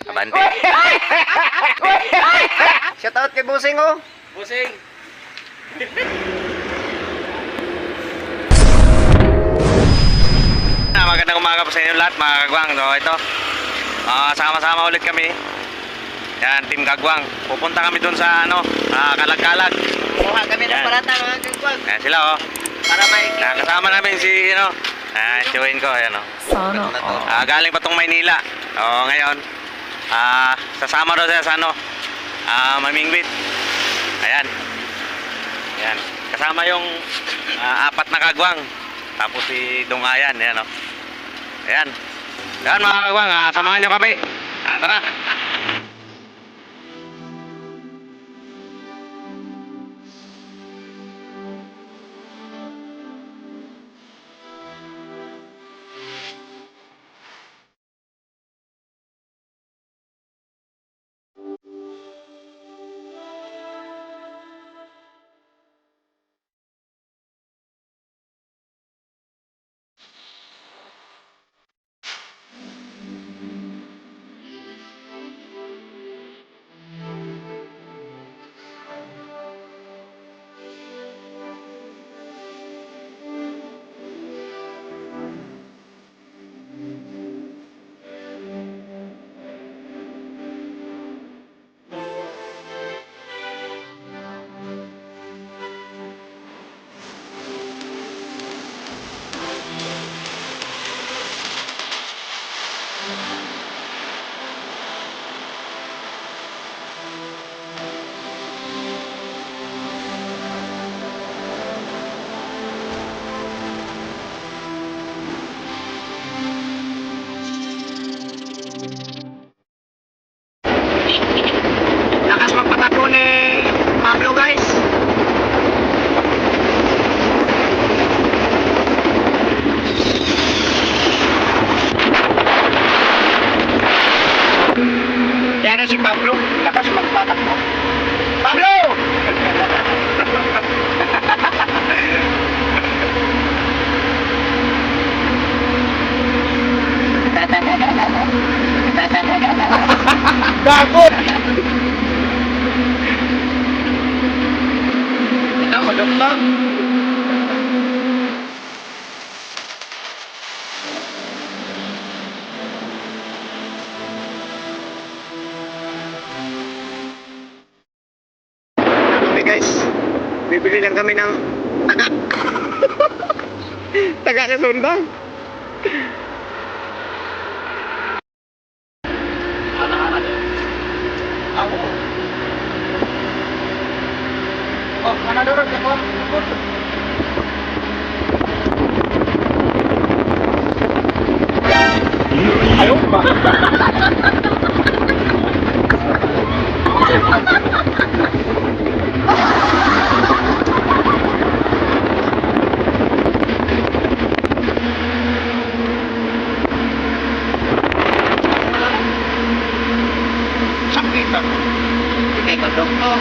Abante. Shout out kay Busing oh. Busing. Magandang umaga po sa inyo lahat mga kagwang. So ito, sama-sama ulit kami. Yan, Team Kagwang. Pupunta kami dun sa Kalag-Kalag. Kuha kami ng parata mga kagwang. Yan sila oh. Para may Kasama namin si Chewin ko, ayan oh. Sana Galing pa tong Maynila. So ngayon, sasama daw siya sa Mamingwit. Ayan. Ayan. Kasama yung apat na kagwang. Tapos si Dungayan, ayan oh. Ayan. Ayan mga kagwang, samahan nyo kami. Tara. Lakas magpatakbo ni Pablo guys. Yan na si Pablo. Lakas magpatakbo. Pablo! Takot! Ito, maduktok. Okay guys, bibili lang kami ng taga Kasundang. Oh, mana dorong ya, Bang? Ayo, Pak. Sakit ako. Hindi ko doktor.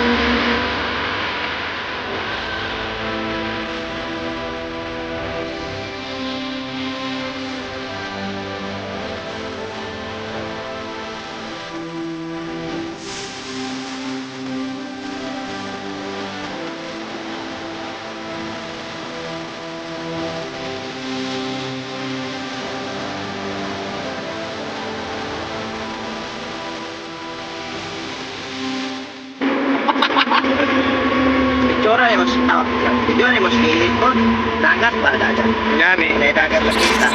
Itsura yung yun yung mas kilit ko. Dagat ba? Dagat. Yan eh. May dagat na kita.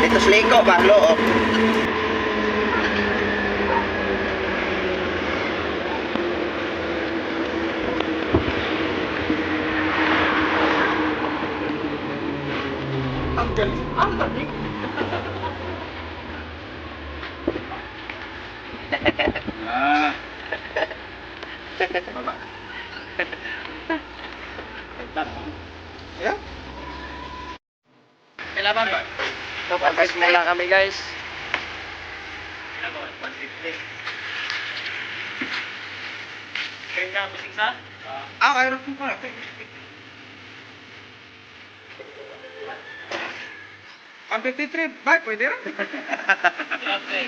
Dito sa liko ba? Loob. Ang galing. Ang galing. Baba. Yeah. Kailangan ba? So, pagkas muna kami guys. Kaya nga, bisig sa? Mayroon po pala. Ang 53, ba? Pwede rin. Okay.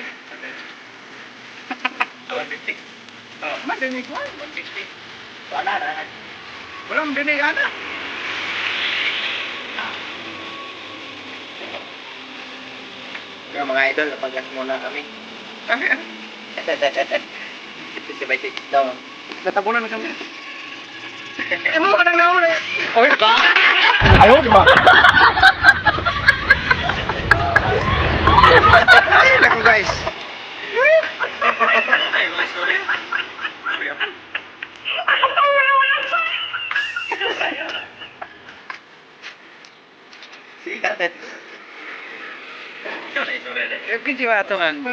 150. Oh, madinig ko. 150. Wala na. Walang dinig, ana. Mga idol, napag-gas muna kami. Ito si Vice daw. Natabunan na kami. Mo ka nang nauna. Okay ba? Ayaw, di ba? Naku guys. Sikat. Kinsi ba ito ang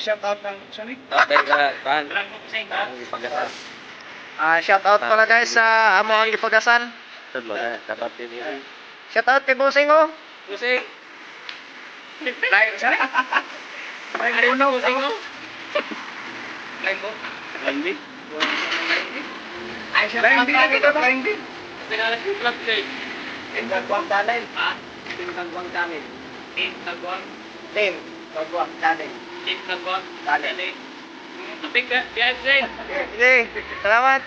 shout out ng Sonic? Shout out pala guys sa amo ang ipagasan. Shout out kay Busing oh. Busing. Like sa. Like uno Busing oh. Like mo. Like ay siya lang din kita lang din. Pinala si club kay. Tagwang channel. Ha? Tagwang channel. Tagwang. Tagwang channel. Tagwang channel. Tupik ka, biyahe Zane. Sige, salamat.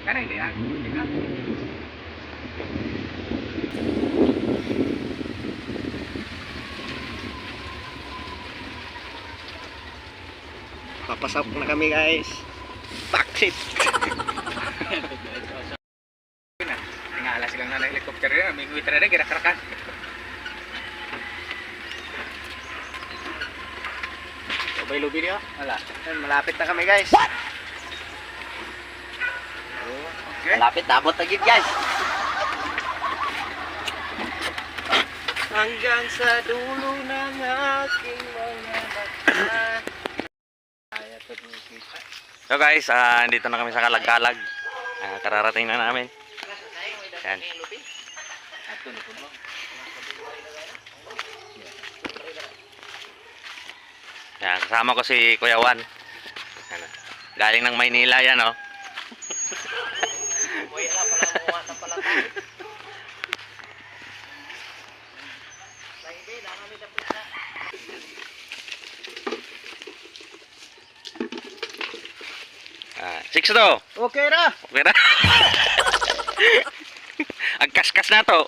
Kanang di ako. Papasok na kami guys. Backseat. Tingala silang na helicopter rin. Minggu itra na gerak-gerakan. Lubay-lubi niyo? Wala. Malapit na kami guys. What? Okay. Malapit na abot agad guys. Hanggang sa dulo ng aking mga mata. So guys, dito na kami sa Kalag-Kalag. Kararating na namin. Yan. Yan, kasama ko si Kuya Juan. Yan. Galing ng Maynila yan, oh. Six to. Okay ra. Okay na. Ang kaskas na to.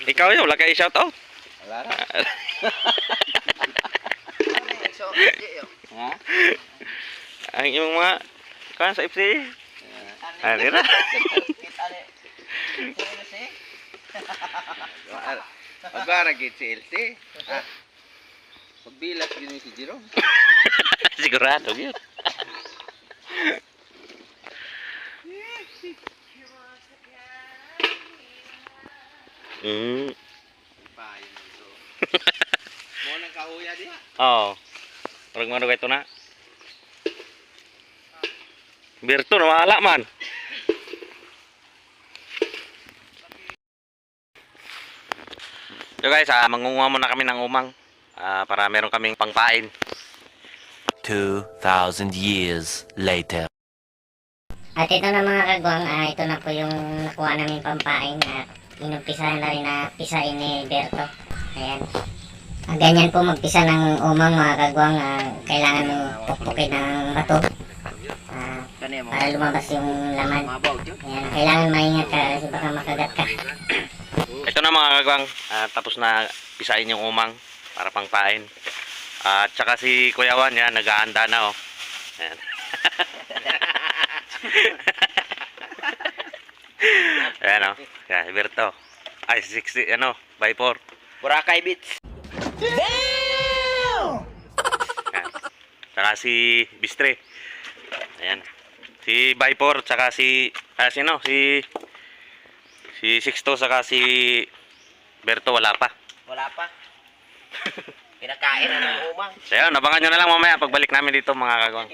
Ikaw yun, wala kayo shout out. Wala ra. Ha? Ang iyong mga kan sa FC. Ano na? Magbara gid si LC. Pagbilat gid si Jerome. Sigurado yun. Payon ito. Mo nang kahuya diha. Oo. Parang ano ito na. Birto na mahala man. So guys, mangunguha muna kami ng umang para meron kaming pangpain. 2,000 years later. At ito na mga kagwang, ito na po yung nakuha namin pampain at inumpisahan na rin na pisain ni Berto. Ayan. Ganyan po magpisa ng umang mga kagwang, kailangan mo pukpukin ng bato para lumabas yung laman. Ayan, kailangan maingat ka kasi baka makagat ka. Ito na mga kagwang, tapos na pisain yung umang para pangpain. At saka si Kuya Juan, yan, naghahanda na oh. Ayan. Ayan oh. Yan, si Berto. Ay, 60, ano, by 4. Boracay Beach. Ayan. Saka si Bistre. Ayan. Si Viper, saka si sino? Si Sixto, saka si Berto wala pa. Wala pa. Pinakain na ng umang. So yun, abangan nyo na lang mamaya pagbalik namin dito mga kagwang.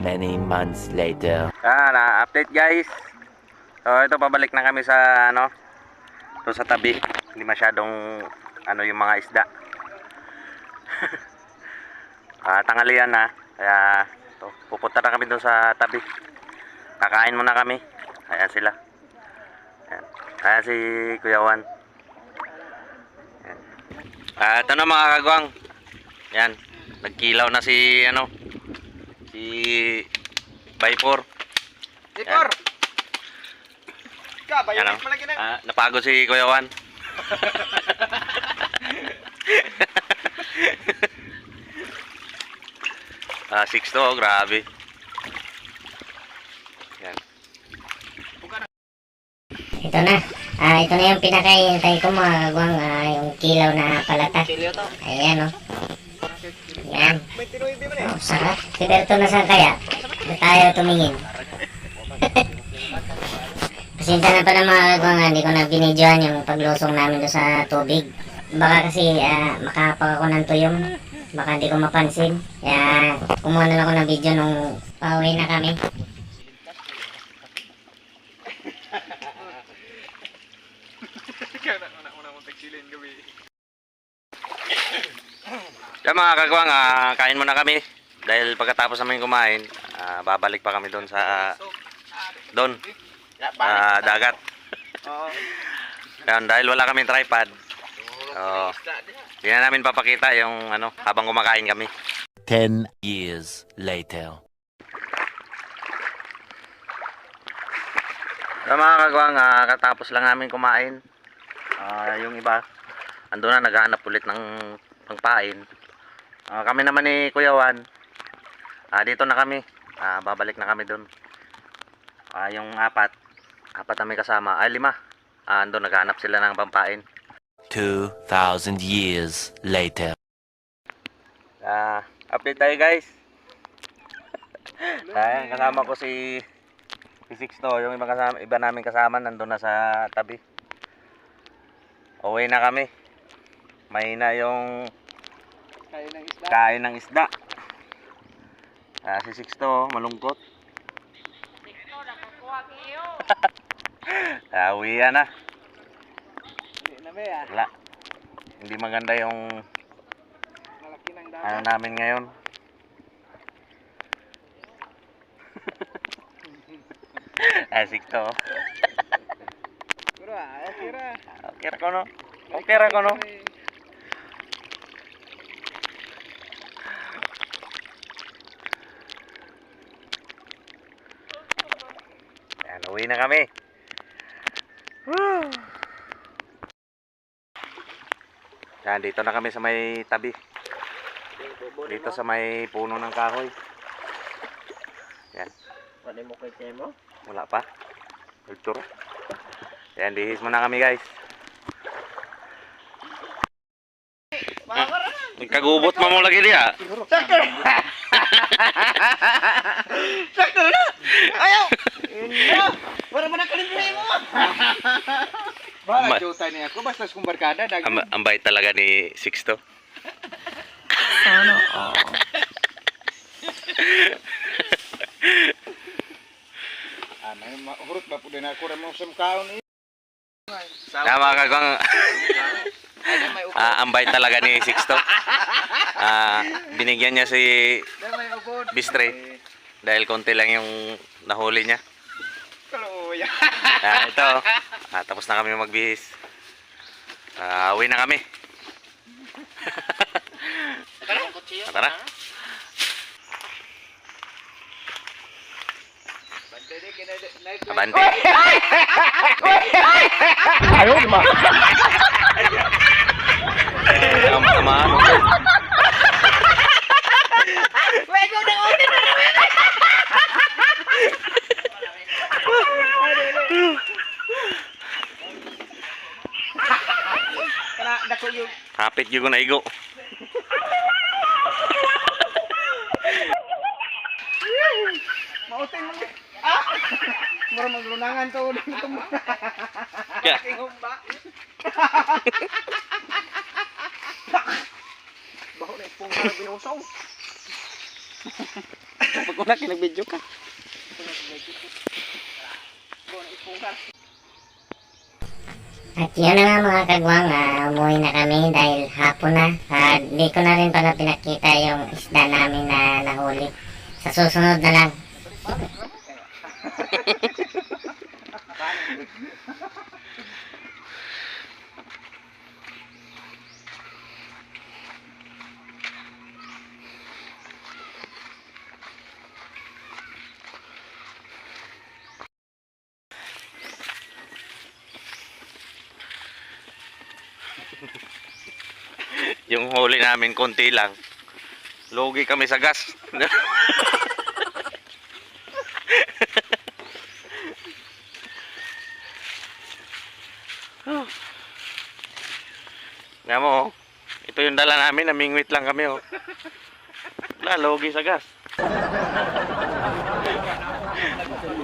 Many months later. Na-update guys. So ito, pabalik na kami sa ano, to sa tabi. Hindi masyadong ano yung mga isda. Tanghalian na. Kaya to, pupunta na kami doon sa tabi. Kakain muna kami. Ayan sila. Ayan. Ayan si Kuya Juan. Ayan. Ito na mga kagwang. Yan. Nagkilaw na si ano, si Viper. Victor! Ka, bayo Ano? pala ginag. Napagod si Kuya Juan. Sixto, grabe. Yan. Ito na. Ito na yung pinakaintay ko mga kagwang, yung kilaw na palata. Chilio to. Ayan oh. Yan. May tinuwi mo na Oh, sarap. Si Berto na saan kaya? Na tayo tumingin. Pasensya na pala mga kagwang, hindi ko na binidyohan yung paglusong namin doon sa tubig. Baka kasi makahapag ako ng tuyong. Baka hindi ko mapansin. Kaya kumuha na lang ako ng video nung pauwi na kami. Kaya mga kagwang, kain muna kami. Dahil pagkatapos namin kumain, babalik pa kami doon sa dagat. Oo. Yan, dahil wala kaming tripod. Hindi na namin papakita yung ano, habang kumakain kami. 10 years later. So mga kagwang, katapos lang namin kumain. Yung iba, ando na naghahanap ulit ng pangpain. Kami naman ni Kuya Juan, dito na kami. Babalik na kami doon. Yung apat na may kasama, ay 5. Ando naghahanap sila ng pangpain. 2,000 years later. Update tayo guys. Ayan, kasama ko si Sixto, yung iba namin kasama nandun na sa tabi. Uwi na kami. Mahina yung kain ng isda. Si Sixto, malungkot. Uwian na. Wala. Hindi maganda yung ano namin ngayon. Sixto. Okay ko no. Okay ko no. Yan, uwi na kami. Yan, dito na kami sa may tabi. Dito sa may puno ng kahoy. Yan. Wala mo kay Temo? Wala pa. Ultura. Yan, dihis muna kami guys. Nagkagubot mo mo lagi diya. Sakto na! Ayaw! Ino! Wala mo na kalibre mo! Ma- Jutay niya ako, basta kung barkada. Ang bait talaga ni Sixto. Hurot ba po din ako ramang samkaon eh. Mga kagwang, ang bait talaga ni Sixto. Binigyan niya si Bistre Dahil konti lang yung nahuli niya. Kaluya. Ito. Tapos na kami magbihis. Uwi na kami. Tara. Abante. Ayaw, di ba? Ang tamaan. Kana dako yung Hapit yung na igo. mautin mo. Ah! Mura maglunangan to ulit ito mo. Kaya, Aking humba. Baho na ipong harap binusaw. Pag una kinag-video ka. Baho na ipong harap. At yun na nga mga kagwang, umuwi na kami dahil hapon na. Di ko na rin pala pinakita yung isda namin na nahuli. Sa susunod na lang. yung huli namin konti lang. Lugi kami sa gas. Nga mo, oh. Ito yung dala namin, namingwit lang kami, oh. Wala, lugi sa gas.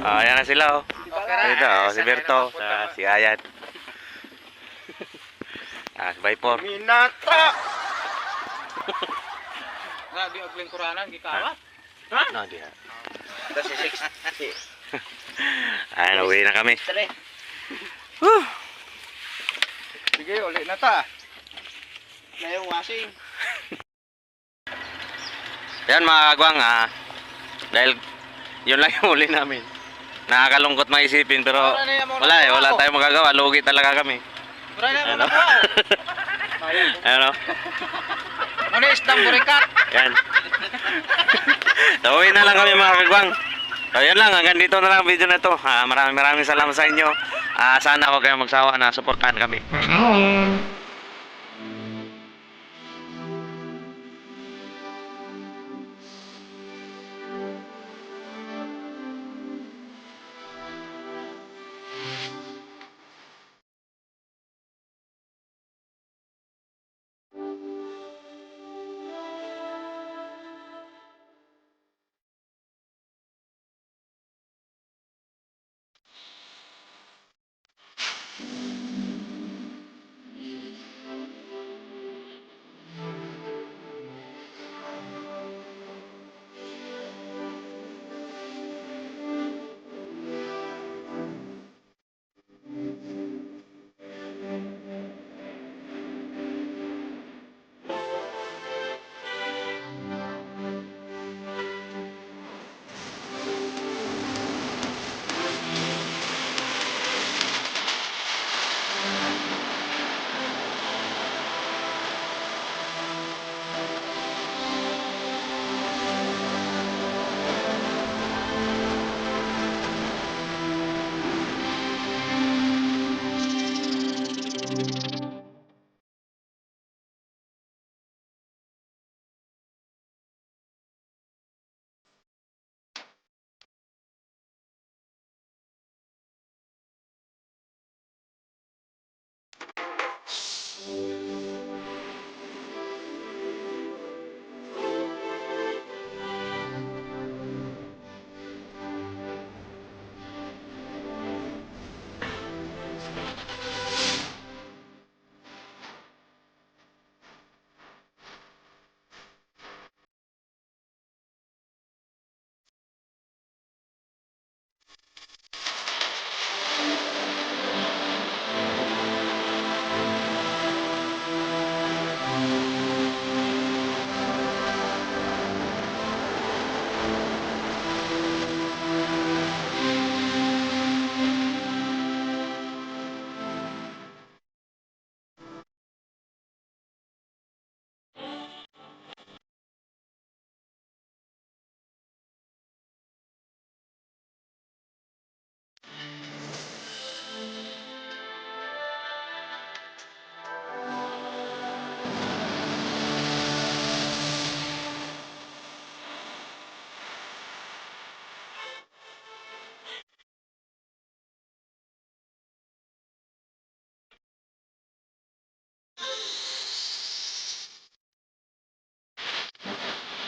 Ayan na sila, oh. Ito, oh, si Berto, si Ayat. Si Viper. Minata! Grabe ang lingkuranan, gikawat. No, di ha. Kasi 60. Ayan, uwi na kami. Sige, ulit na ta. Na yung washing. Yan mga kagwang, dahil yun lang yung huli namin. Nakakalungkot maisipin pero wala eh, wala tayong magagawa. Lugi talaga kami. Mura na Ano? mo. Ano? Muna isdang burikat. Yan. So, uwi na lang kami mga kagwang. So, yun lang. Hanggang dito na lang ang video na to. Maraming salamat sa inyo. Sana huwag kayong magsawa na suportahan kami. Ayan.